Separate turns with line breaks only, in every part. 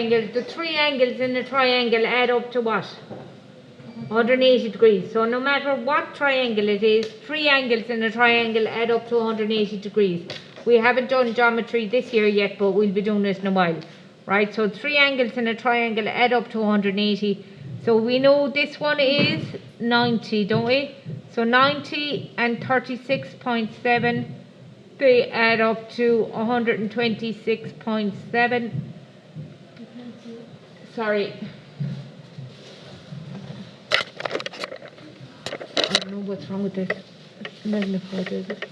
triangle, the three angles in the triangle add up to what? 180 degrees. So no matter what triangle it is, three angles in a triangle add up to 180 degrees. We haven't done geometry this year yet, but we'll be doing this in a while. Right, so three angles in a triangle add up to 180. So we know this one is 90, don't we? So 90 and 36.7, they add up to 126.7. Sorry. I don't know what's wrong with this. Magnified, is it?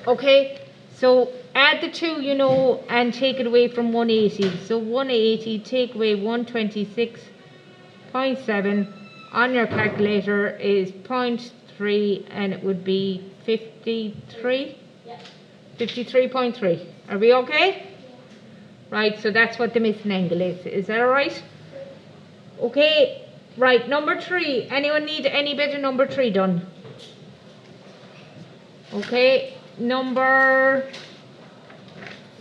Okay, so add the two, you know, and take it away from 180. So 180, take away 126.7 on your calculator is 0.3, and it would be 53? Yeah. 53.3. Are we okay? Right, so that's what the missing angle is. Is that alright? Okay, right, number 3. Anyone need any bit of number 3 done? Okay, number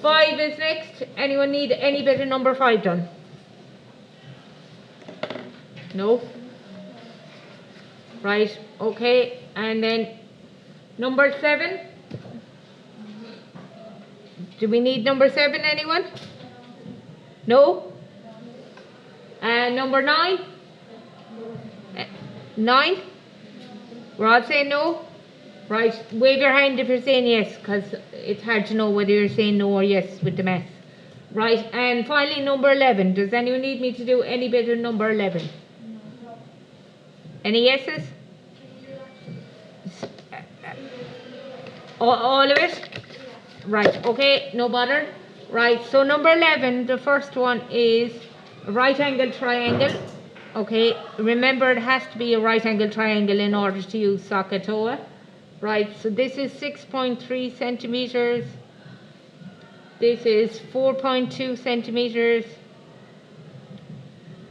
5 is next. Anyone need any bit of number 5 done? No? Right, okay, and then number 7. Do we need number 7, anyone? No? And number 9? 9? We're all saying no? Right, wave your hand if you're saying yes, because it's hard to know whether you're saying no or yes with the math. Right, and finally number 11. Does anyone need me to do any bit of number 11? Any yeses? All of it? Right, okay, no bother. Right, so number 11, the first one is a right angle triangle. Okay, remember it has to be a right angle triangle in order to use SOHCAHTOA. Right, so this is 6.3 centimeters. This is 4.2 centimeters.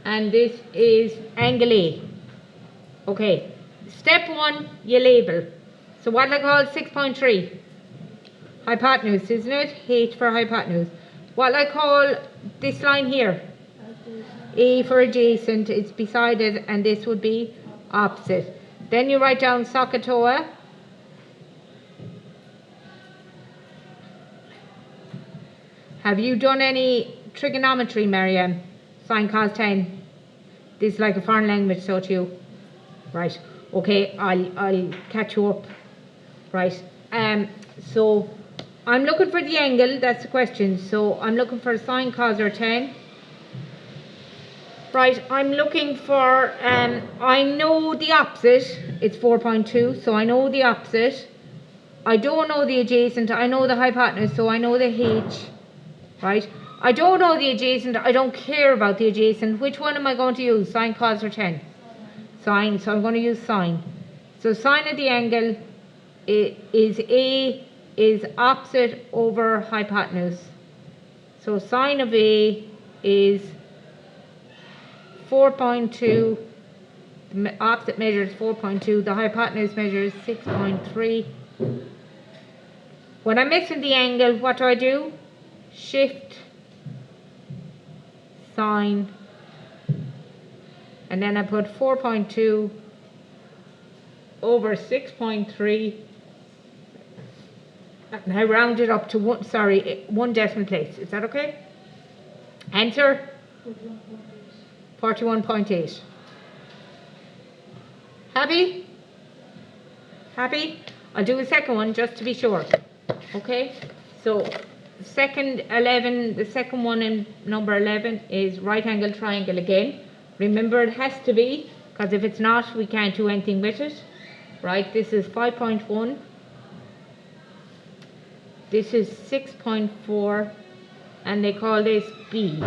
And this is angle A. Okay, step 1, you label. So what I call 6.3? Hypotenuse, isn't it? H for hypotenuse. What I call this line here? A for adjacent, it's beside it, and this would be opposite. Then you write down SOHCAHTOA. Have you done any trigonometry, Marianne? Sine, cos, tan. This is like a foreign language, so to you. Right. Okay, I'll catch you up. Right. So I'm looking for the angle, that's the question. So I'm looking for sine, cos, or tan. Right, I'm looking for, I know the opposite, it's 4.2, so I know the opposite. I don't know the adjacent, I know the hypotenuse, so I know the H. Right, I don't know the adjacent, I don't care about the adjacent. Which one am I going to use, sine, cos, or tan? Sine, so I'm going to use sine. So sine of the angle is A is opposite over hypotenuse. So sine of A is 4.2, the opposite measure is 4.2, the hypotenuse measure is 6.3. When I'm missing the angle, what do? Shift, sine, and then I put 4.2 over 6.3, and I round it up to one decimal place. Is that okay? Answer? 41.8. Happy? Happy? I'll do a second one just to be sure. Okay? So the second one in number 11 is right angle triangle again. Remember it has to be, because if it's not, we can't do anything with it. Right? This is 5.1. This is 6.4, and they call this B.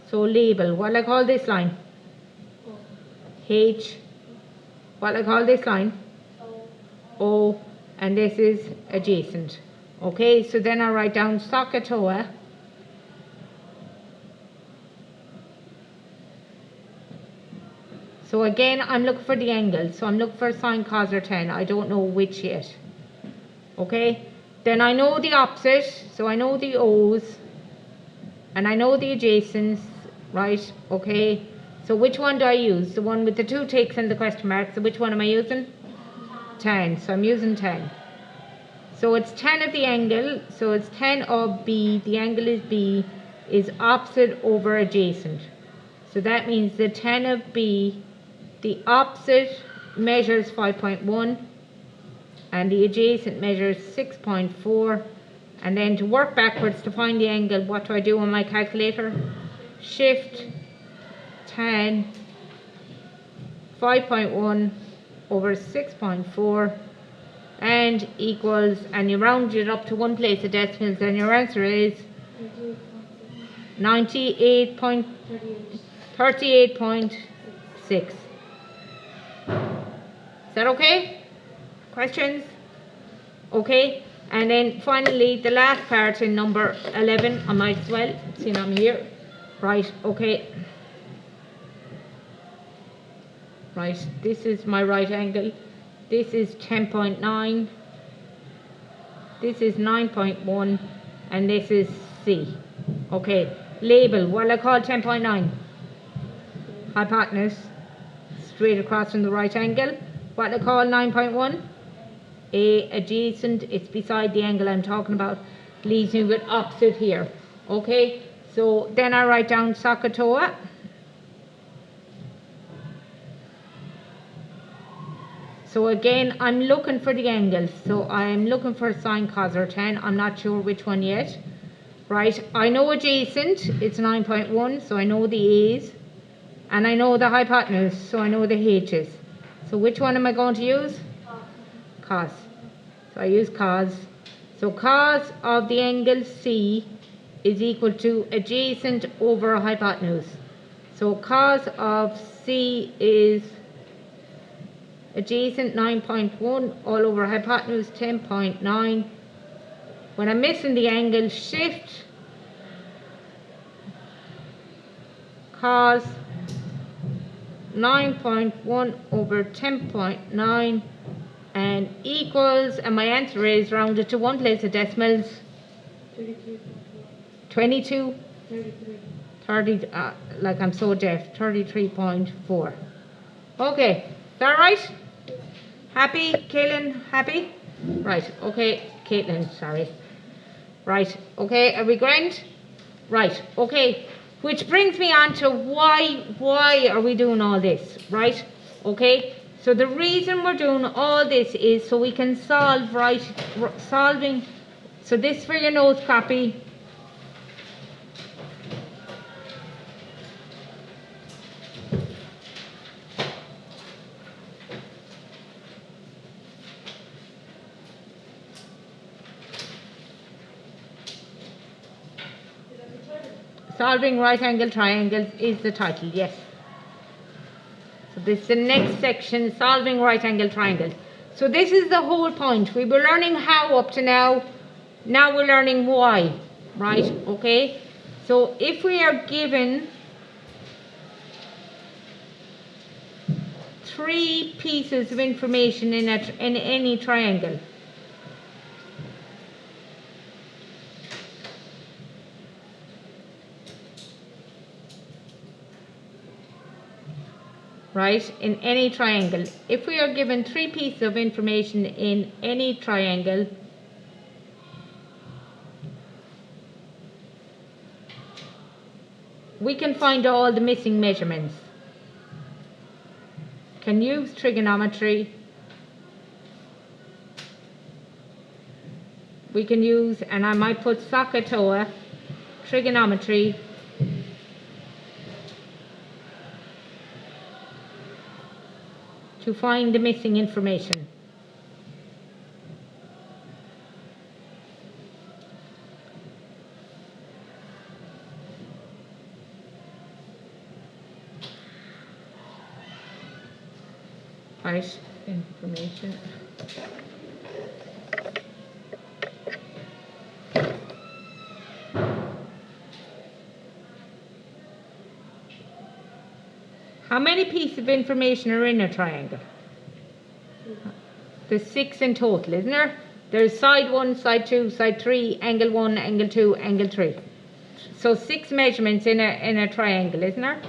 So label, what I call this line? H. What I call this line? O. And this is adjacent. Okay, so then I write down SOHCAHTOA. So again, I'm looking for the angle. So I'm looking for sine, cos, or tan. I don't know which yet. Okay, Then I know the opposite, so I know the O's, and I know the adjacents, right? Okay, so which one do I use? The one with the 2 ticks and the question mark. So which one am I using? Tan. So I'm using tan. So it's tan of the angle, so it's tan of B, the angle is B, is opposite over adjacent. So that means the tan of B, the opposite measures 5.1 and the adjacent measures 6.4. And then to work backwards to find the angle, what do I do on my calculator? Shift tan 5.1 over 6.4 and equals, and you round it up to one place of decimals, and your answer is 98.38.6. Is that okay? Questions? Okay. And then finally, the last part in number 11, I might as well, see I'm here. Right, okay. Right, this is my right angle. This is 10.9. This is 9.1. And this is C. Okay, label, what I call 10.9? Hypotenuse, straight across from the right angle. What I call 9.1? A adjacent, it's beside the angle I'm talking about, leaves me with opposite here. Okay, so then I write down SOHCAHTOA. So again, I'm looking for the angles. So I'm looking for sine, cos, or tan. I'm not sure which one yet. Right, I know adjacent, it's 9.1, so I know the A's. And I know the hypotenuse, so I know the H's. So which one am I going to use? Cos. So I use cos. So cos of the angle C is equal to adjacent over hypotenuse. So cos of C is adjacent 9.1 all over hypotenuse 10.9. When I'm missing the angle, shift cos 9.1 over 10.9 and equals, and my answer is rounded to one place of decimals. 22. 30, like I'm so deaf, 33.4. Okay, is that right? Happy, Caitlin? Happy? Right, okay, Caitlin, sorry. Right, okay, are we grand? Right, okay, which brings me on to why are we doing all this, right? Okay, so the reason we're doing all this is so we can solve, right, solving, so this for your notes copy. Solving right angle triangles is the title, yes. So this is the next section, solving right angle triangles. So this is the whole point. We were learning how up to now. Now we're learning why, right? Okay. So if we are given 3 pieces of information in any triangle, right, in any triangle. If we are given 3 pieces of information in any triangle, we can find all the missing measurements. Can use trigonometry. We can use, and I might put SOHCAHTOA, trigonometry, to find the missing information. Right, information. How many pieces of information are in a triangle? There's 6 in total, isn't there? There's side 1, side 2, side 3, angle 1, angle 2, angle 3. So 6 measurements in a triangle, isn't there?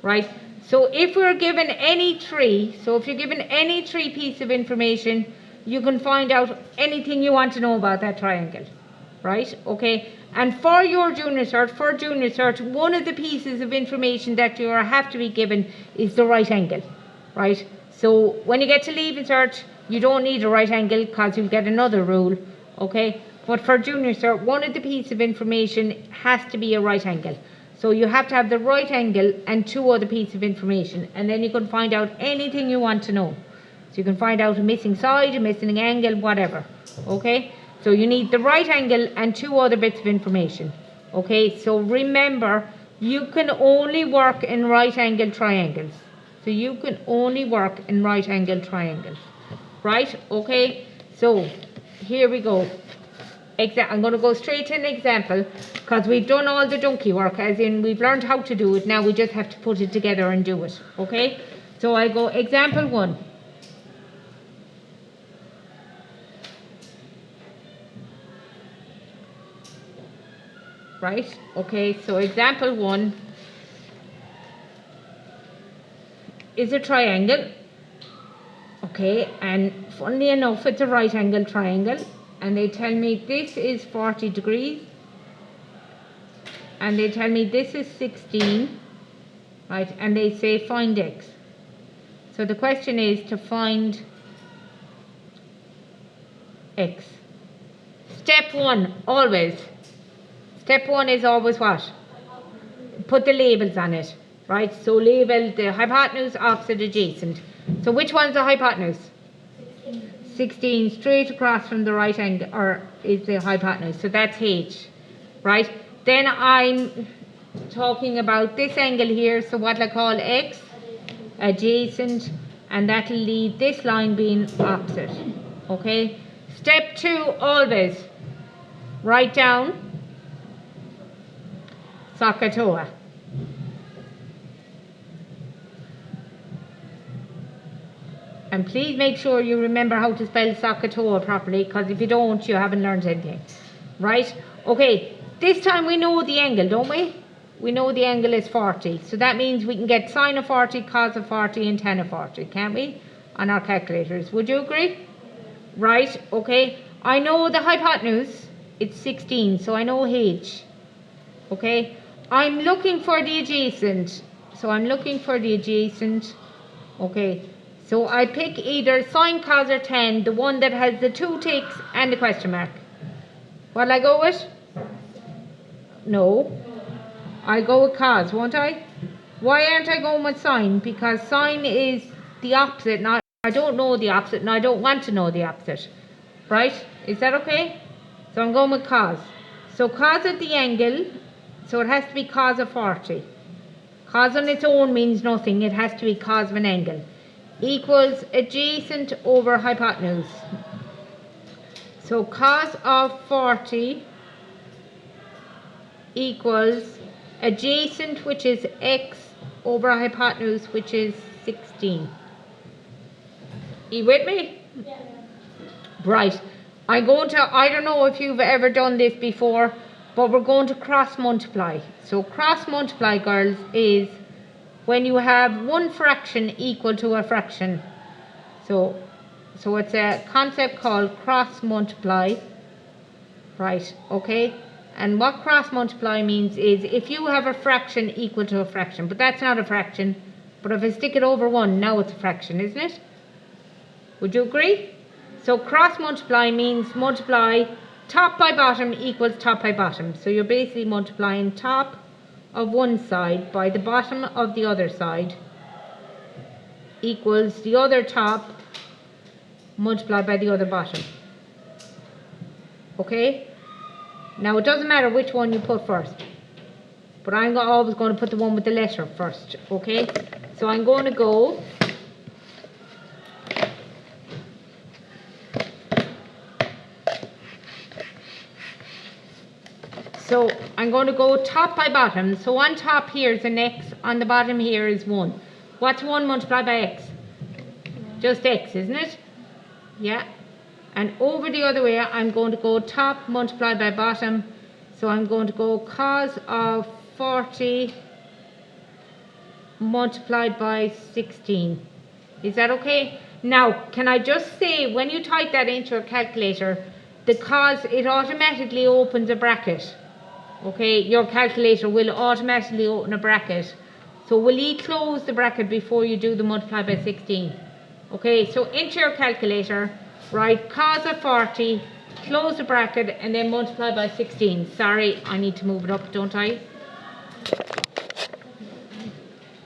Right? So if we're given any three, so if you're given any three piece of information, you can find out anything you want to know about that triangle. Right? Okay? And for your junior cert, one of the pieces of information that you have to be given is the right angle. Right? So when you get to leaving cert, you don't need a right angle because you'll get another rule. Okay? But for junior cert, one of the pieces of information has to be a right angle. So you have to have the right angle and two other pieces of information, and then you can find out anything you want to know. So you can find out a missing side, a missing angle, whatever. Okay? So you need the right angle and two other bits of information. Okay? So remember, you can only work in right angle triangles. So you can only work in right angle triangles. Right? Okay? So here we go. I'm going to go straight to an example because we've done all the donkey work, as in we've learned how to do it. Now we just have to put it together and do it. Okay? So I go example 1. Right? Okay, so example 1 is a triangle. Okay, and funnily enough, it's a right angle triangle. And they tell me this is 40 degrees. And they tell me this is 16. Right, and they say find x. So the question is to find x. Step 1, always. Step 1 is always what? Put the labels on it. Right, so label the hypotenuse, opposite, adjacent. So which one's the hypotenuse? 16 straight across from the right angle, or is the hypotenuse, so that's h, right? Then I'm talking about this angle here, so what I call x, adjacent, and that'll lead this line being opposite. Okay? Step 2, always write down SOHCAHTOA. And please make sure you remember how to spell SOHCAHTOA properly, because if you don't, you haven't learned anything. Right? Okay, this time we know the angle, don't we? We know the angle is 40. So that means we can get sine of 40, cos of 40, and tan of 40, can't we? On our calculators. Would you agree? Right? Okay. I know the hypotenuse, it's 16, so I know h. Okay? I'm looking for the adjacent. So I'm looking for the adjacent. Okay. So I pick either sine, cos or tan, the one that has the 2 ticks and the question mark. What'll I go with? No. I go with cos, won't I? Why aren't I going with sine? Because sine is the opposite, and I don't know the opposite, and I don't want to know the opposite. Right? Is that okay? So I'm going with cos. So cos of the angle, so it has to be cos of 40. Cos on its own means nothing, it has to be cos of an angle. Equals adjacent over hypotenuse. So cos of 40 equals adjacent, which is x, over hypotenuse, which is 16. Are you with me? Yeah. Right. I don't know if you've ever done this before, but we're going to cross multiply. So cross multiply, girls, is when you have one fraction equal to a fraction. So it's a concept called cross multiply. Right, okay? And what cross multiply means is if you have a fraction equal to a fraction, but that's not a fraction, but if I stick it over 1, now it's a fraction, isn't it? Would you agree? So cross multiply means multiply top by bottom equals top by bottom. So you're basically multiplying top of one side by the bottom of the other side equals the other top multiplied by the other bottom. Okay? Now it doesn't matter which one you put first, but I'm always going to put the one with the letter first. Okay? So I'm going to go top by bottom. So on top here is an x, on the bottom here is 1. What's 1 multiplied by x? Just x, isn't it? Yeah. And over the other way, I'm going to go top multiplied by bottom. So I'm going to go cos of 40 multiplied by 16. Is that okay? Now, can I just say, when you type that into your calculator, the cos, it automatically opens a bracket. Okay, your calculator will automatically open a bracket. So will you close the bracket before you do the multiply by 16? Okay, so into your calculator, write cos of 40, close the bracket, and then multiply by 16. Sorry, I need to move it up, don't I?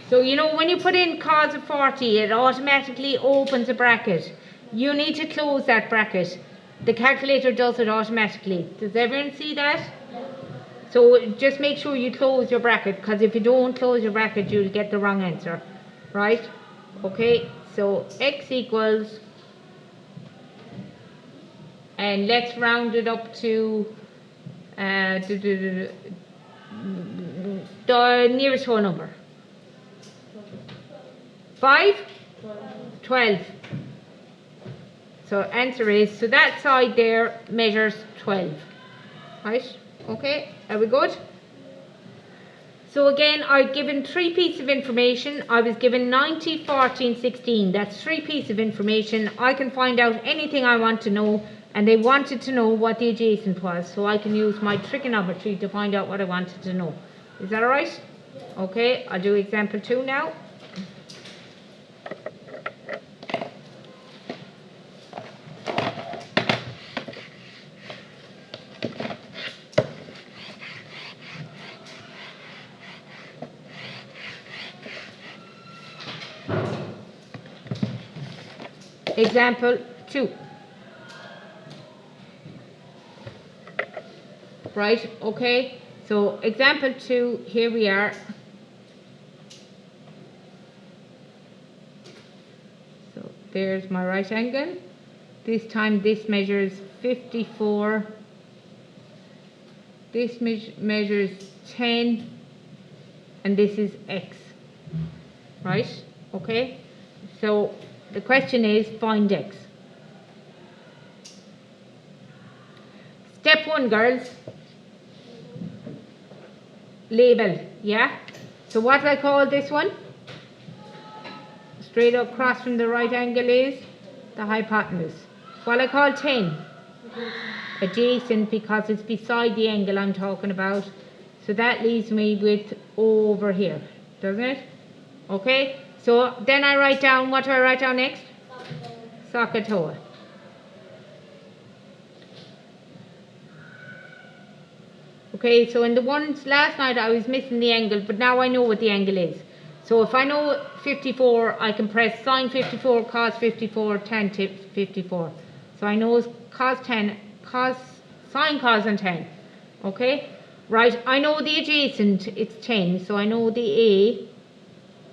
So you know when you put in cos of 40, it automatically opens a bracket. You need to close that bracket. The calculator does it automatically. Does everyone see that? So just make sure you close your bracket, because if you don't close your bracket, you'll get the wrong answer. Right? Okay, so x equals, and let's round it up to the nearest whole number. 5? 12. So answer is, so that side there measures 12. Right? Okay, are we good? So again, I've given 3 pieces of information. I was given 90, 40 and 16. That's 3 pieces of information. I can find out anything I want to know, and they wanted to know what the adjacent was. So I can use my trigonometry to find out what I wanted to know. Is that alright? Okay, I'll do example 2 now. Example 2. Right, okay. So example 2, here we are. So there's my right angle. This time this measures 54. This measures 10. And this is x. Right, okay. So the question is, find x. Step 1, girls. Label, yeah? So what do I call this one? Straight across from the right angle is the hypotenuse. What I call 10? Adjacent, because it's beside the angle I'm talking about. So that leaves me with over here, doesn't it? Okay? So then I write down, what do I write down next? SOHCAHTOA. Okay, so in the ones last night I was missing the angle, but now I know what the angle is. So if I know 54, I can press sine 54, cos 54, tan 54. So I know cos 10, sine cos and 10. Okay? Right, I know the adjacent, it's 10, so I know the A.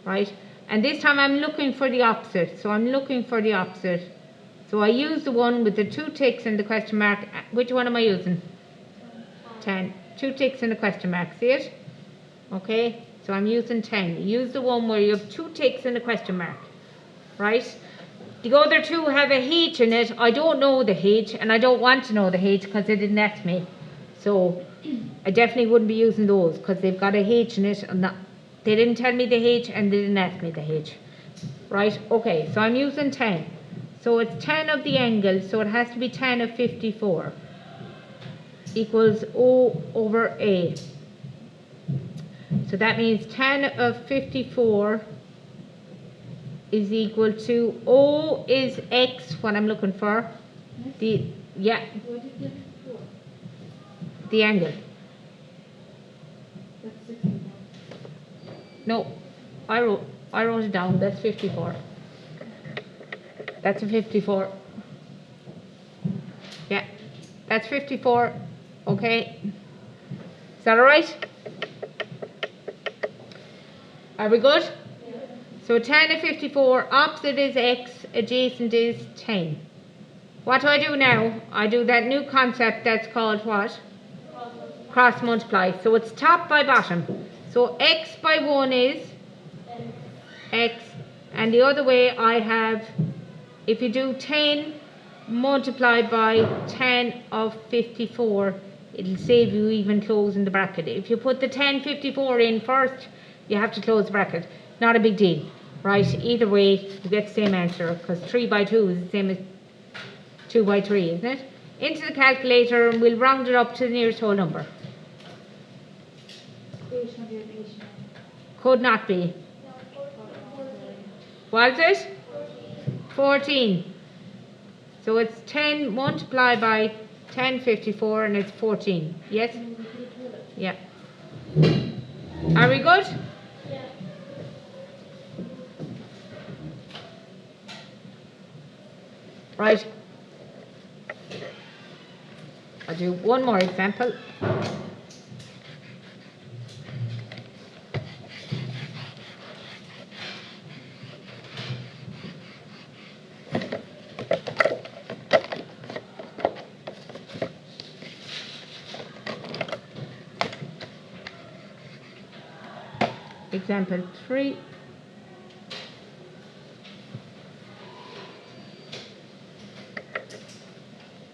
Right? And this time I'm looking for the opposite. So I'm looking for the opposite. So I use the one with the 2 ticks and the question mark. Which one am I using? 10. 2 ticks and a question mark. See it? Okay. So I'm using 10. Use the one where you have 2 ticks and a question mark. Right? The other 2 have a H in it. I don't know the H, and I don't want to know the H because they didn't ask me. So I definitely wouldn't be using those because they've got a H in it. And they didn't tell me the H and they didn't ask me the H. Right? Okay, so I'm using 10. So it's 10 of the angle, so it has to be 10 of 54 equals O over A. So that means 10 of 54 is equal to, O is X, what I'm looking for. The angle. No, I wrote it down. That's 54. That's a 54. Yeah, that's 54. Okay. Is that all right? Are we good? Yeah. So 10 of 54, opposite is x, adjacent is 10. What do I do now? I do that new concept that's called what? Cross multiply. So it's top by bottom. So x by 1 is x, and the other way I have, if you do 10 multiplied by 10 of 54. It'll save you even closing the bracket. If you put the 1054 in first, you have to close the bracket. Not a big deal, right? Either way, you get the same answer, because 3 by 2 is the same as 2 by 3, isn't it? Into the calculator, and we'll round it up to the nearest whole number. Could not be. What is it? 14. So it's 10 multiplied by 1054, and it's 14. Yes? Yeah. Are we good? Yeah. Right. I'll do one more example. Example 3.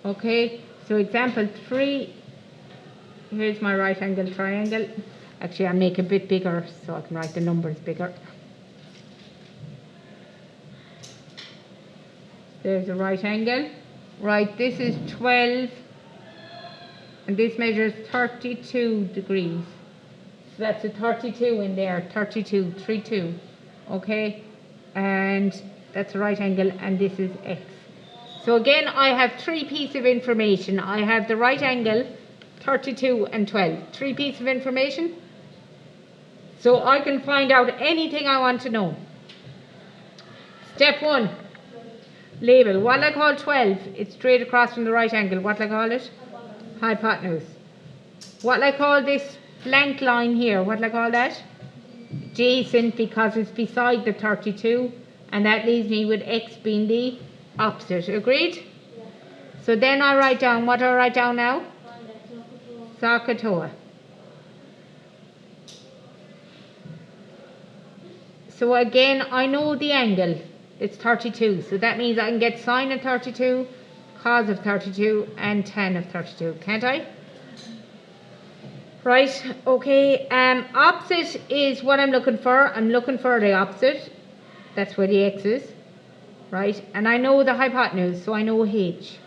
Okay, so example 3, here's my right angle triangle. Actually, I'll make it a bit bigger so I can write the numbers bigger. There's a right angle. Right, this is 12, and this measures 32 degrees. So that's a 32 in there, 32, 32, okay? And that's a right angle, and this is x. So again, I have 3 pieces of information. I have the right angle, 32 and 12. 3 pieces of information. So I can find out anything I want to know. Step 1, label. What I call 12, it's straight across from the right angle. What I call it? Hypotenuse. What I call this blank line here, what do I call that? Adjacent, because it's beside the 32, and that leaves me with x being the opposite. Agreed? Yeah. So then I write down, what do I write down now? SOHCAHTOA. So again, I know the angle. It's 32, so that means I can get sine of 32, cos of 32, and tan of 32, can't I? Right, okay, opposite is what I'm looking for. I'm looking for the opposite. That's where the x is, right? And I know the hypotenuse, so I know h.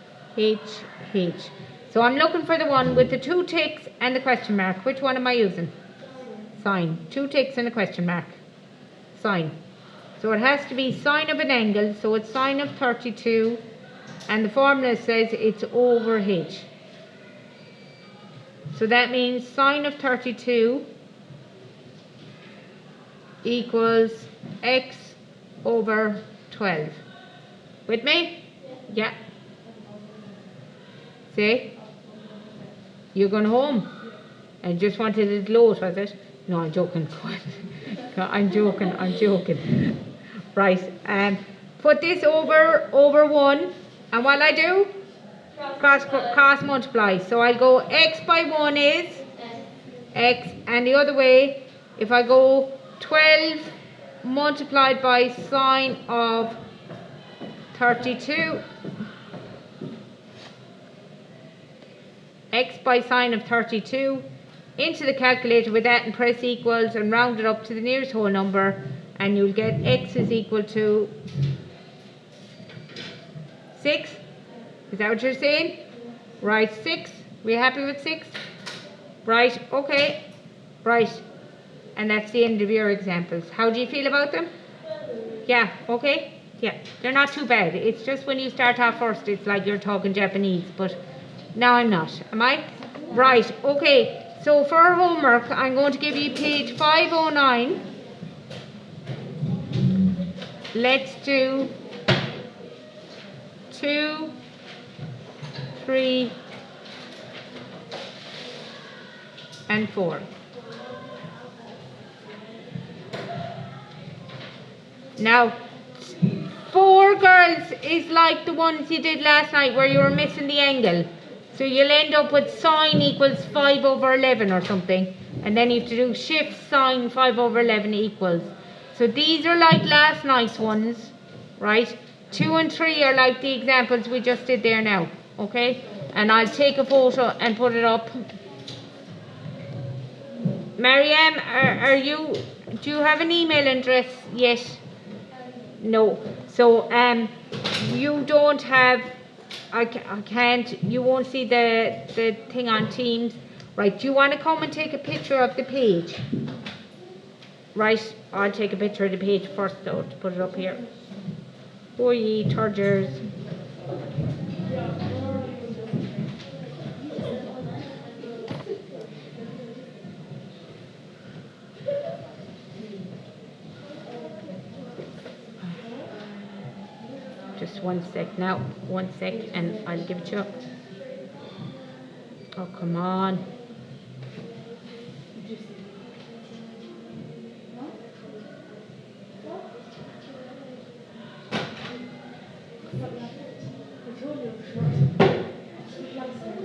So I'm looking for the one with the 2 ticks and the question mark. Which one am I using? Sine. 2 ticks and a question mark. Sine. So it has to be sine of an angle, so it's sine of 32, and the formula says it's over h. So that means sine of 32 equals x over 12. With me? Yeah. See? You're going home. I just wanted it low, was it? No, I'm joking. No, I'm joking. Right. Put this over 1. And what I do? Cross multiply. So I'll go x by 1 is x, and the other way, if I go 12 multiplied by sine of 32, x by sine of 32, into the calculator with that and press equals and round it up to the nearest whole number, and you'll get x is equal to 6. Is that what you're saying? Right, 6. We happy with 6? Right, okay. Right. And that's the end of your examples. How do you feel about them? Yeah, okay? Yeah, they're not too bad. It's just when you start off first, it's like you're talking Japanese, but now I'm not. Am I? Right, okay. So for our homework, I'm going to give you page 509. Let's do 2, 3, and 4. Now, 4 girls is like the ones you did last night where you were missing the angle. So you'll end up with sine equals 5 over 11 or something. And then you have to do shift sine 5 over 11 equals. So these are like last night's ones, right? 2 and 3 are like the examples we just did there now, okay? And I'll take a photo and put it up. Marianne, do you have an email address yet? No. So, you don't have, I can't, you won't see the thing on Teams. Right, do you want to come and take a picture of the page? Right, I'll take a picture of the page first though, to put it up here. Oh, ye turgers. Just 1 sec now, 1 sec, and I'll give it to you. Oh, come on.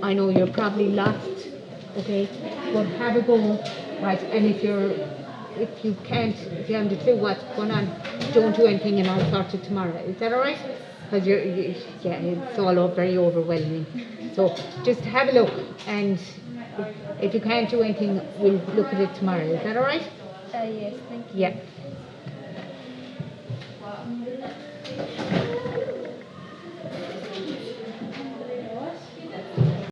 I know you're probably lost, okay, but have a go, right? And if you haven't a clue what's going on, don't do anything, and I'll sort it tomorrow. Is that all right? Because yeah, it's all very overwhelming. So just have a look, and if you can't do anything, we'll look at it tomorrow. Is that all right?
Yes, thank you.
Yeah.